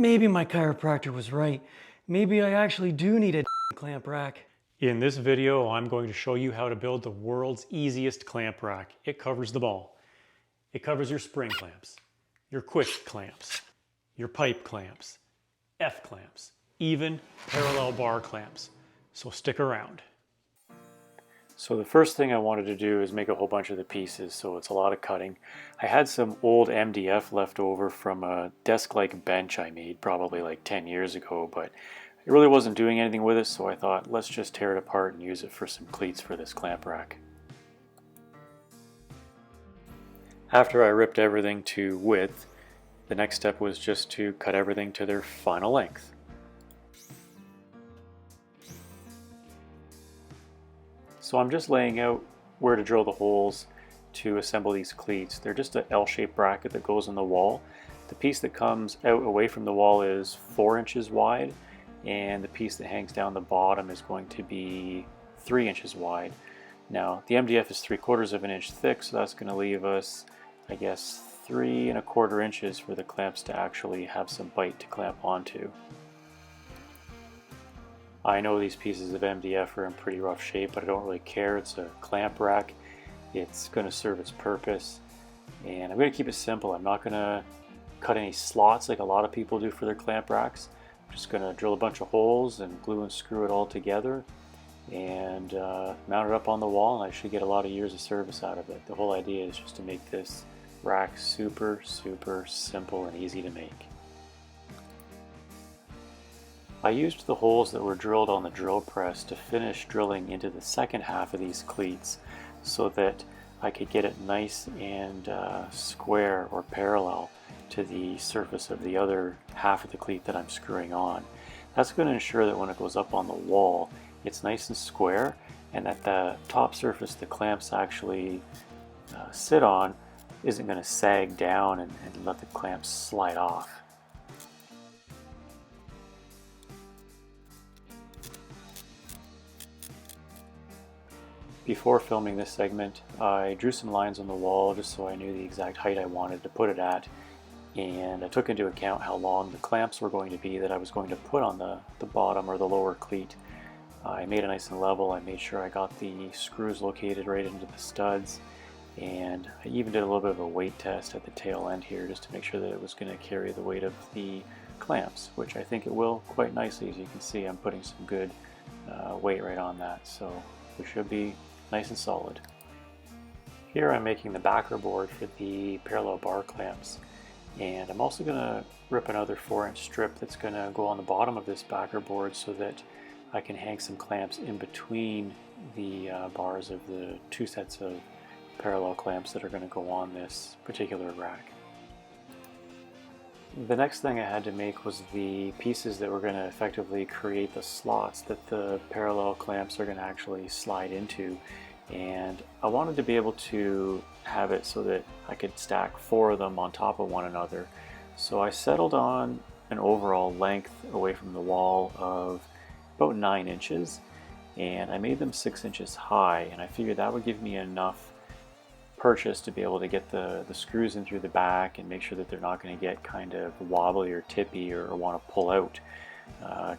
Maybe my chiropractor was right. Maybe I actually do need a clamp rack. In this video, I'm going to show you how to build the world's easiest clamp rack. It covers them all. It covers your spring clamps, your quick clamps, your pipe clamps, F clamps, even parallel bar clamps. So stick around. So the first thing I wanted to do is make a whole bunch of the pieces, so it's a lot of cutting. I had some old MDF left over from a desk-like bench I made probably like 10 years ago, but it really wasn't doing anything with it, so I thought let's just tear it apart and use it for some cleats for this clamp rack. After I ripped everything to width, the next step was just to cut everything to their final length. So I'm just laying out where to drill the holes to assemble these cleats. They're just an L-shaped bracket that goes on the wall. The piece that comes out away from the wall is 4 inches wide, and the piece that hangs down the bottom is going to be 3 inches wide. Now the MDF is 3/4 of an inch thick, so that's going to leave us, I guess, 3 1/4 inches for the clamps to actually have some bite to clamp onto. I know these pieces of MDF are in pretty rough shape, but I don't really care. It's a clamp rack. It's going to serve its purpose, and I'm going to keep it simple. I'm not going to cut any slots like a lot of people do for their clamp racks. I'm just going to drill a bunch of holes and glue and screw it all together and mount it up on the wall, and I should get a lot of years of service out of it. The whole idea is just to make this rack super simple and easy to make. I used the holes that were drilled on the drill press to finish drilling into the second half of these cleats so that I could get it nice and square or parallel to the surface of the other half of the cleat that I'm screwing on. That's going to ensure that when it goes up on the wall, it's nice and square, and that the top surface the clamps actually sit on isn't going to sag down and let the clamps slide off. Before filming this segment, I drew some lines on the wall just so I knew the exact height I wanted to put it at, and I took into account how long the clamps were going to be that I was going to put on the bottom or the lower cleat. I made it nice and level. I made sure I got the screws located right into the studs, and I even did a little bit of a weight test at the tail end here just to make sure that it was going to carry the weight of the clamps, which I think it will quite nicely. As you can see, I'm putting some good weight right on that, so we should be nice and solid. Here I'm making the backer board for the parallel bar clamps, and I'm also going to rip another 4-inch strip that's going to go on the bottom of this backer board so that I can hang some clamps in between the bars of the 2 sets of parallel clamps that are going to go on this particular rack. The next thing I had to make was the pieces that were going to effectively create the slots that the parallel clamps are going to actually slide into, and I wanted to be able to have it so that I could stack 4 of them on top of one another. So I settled on an overall length away from the wall of about 9 inches, and I made them 6 inches high, and I figured that would give me enough purchase to be able to get the screws in through the back and make sure that they're not going to get kind of wobbly or tippy or want to pull out,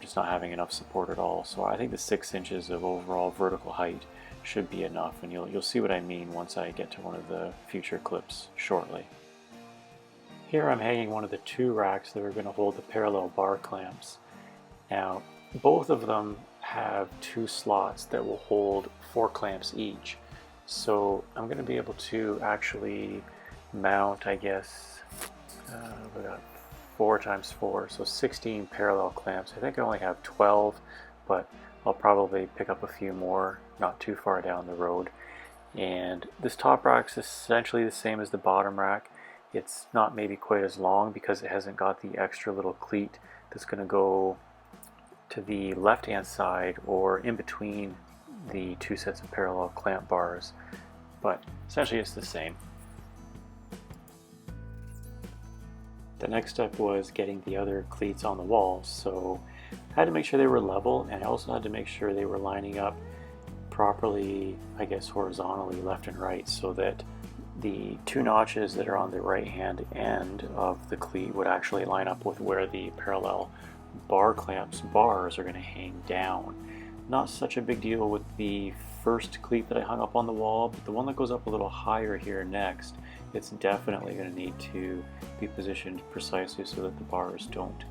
just not having enough support at all. So I think the 6 inches of overall vertical height should be enough, and you'll see what I mean once I get to one of the future clips shortly. Here I'm hanging one of the 2 racks that are going to hold the parallel bar clamps. Now both of them have 2 slots that will hold 4 clamps each. So I'm going to be able to actually mount, I guess, we got 4 times 4, so 16 parallel clamps. I think I only have 12, but I'll probably pick up a few more not too far down the road. And this top rack is essentially the same as the bottom rack. It's not maybe quite as long because it hasn't got the extra little cleat that's going to go to the left hand side or in between the 2 sets of parallel clamp bars, but essentially it's the same. The next step was getting the other cleats on the wall, so I had to make sure they were level, and I also had to make sure they were lining up properly, I guess horizontally, left and right, so that the two notches that are on the right hand end of the cleat would actually line up with where the parallel bar clamps bars are going to hang down. Not such a big deal with the first cleat that I hung up on the wall, but the one that goes up a little higher here next, it's definitely going to need to be positioned precisely so that the bars don't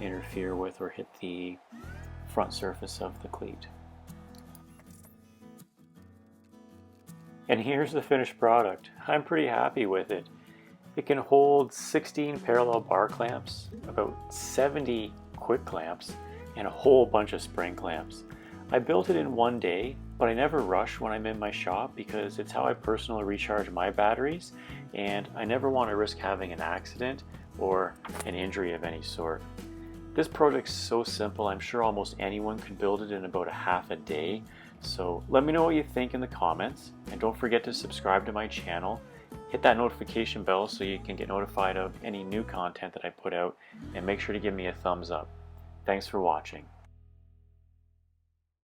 interfere with or hit the front surface of the cleat. And here's the finished product. I'm pretty happy with it. It can hold 16 parallel bar clamps, about 70 quick clamps, and a whole bunch of spring clamps. I built it in one day, but I never rush when I'm in my shop because it's how I personally recharge my batteries, and I never want to risk having an accident or an injury of any sort. This project's so simple, I'm sure almost anyone could build it in about a half a day. So let me know what you think in the comments, and don't forget to subscribe to my channel. Hit that notification bell so you can get notified of any new content that I put out, and make sure to give me a thumbs up. Thanks for watching.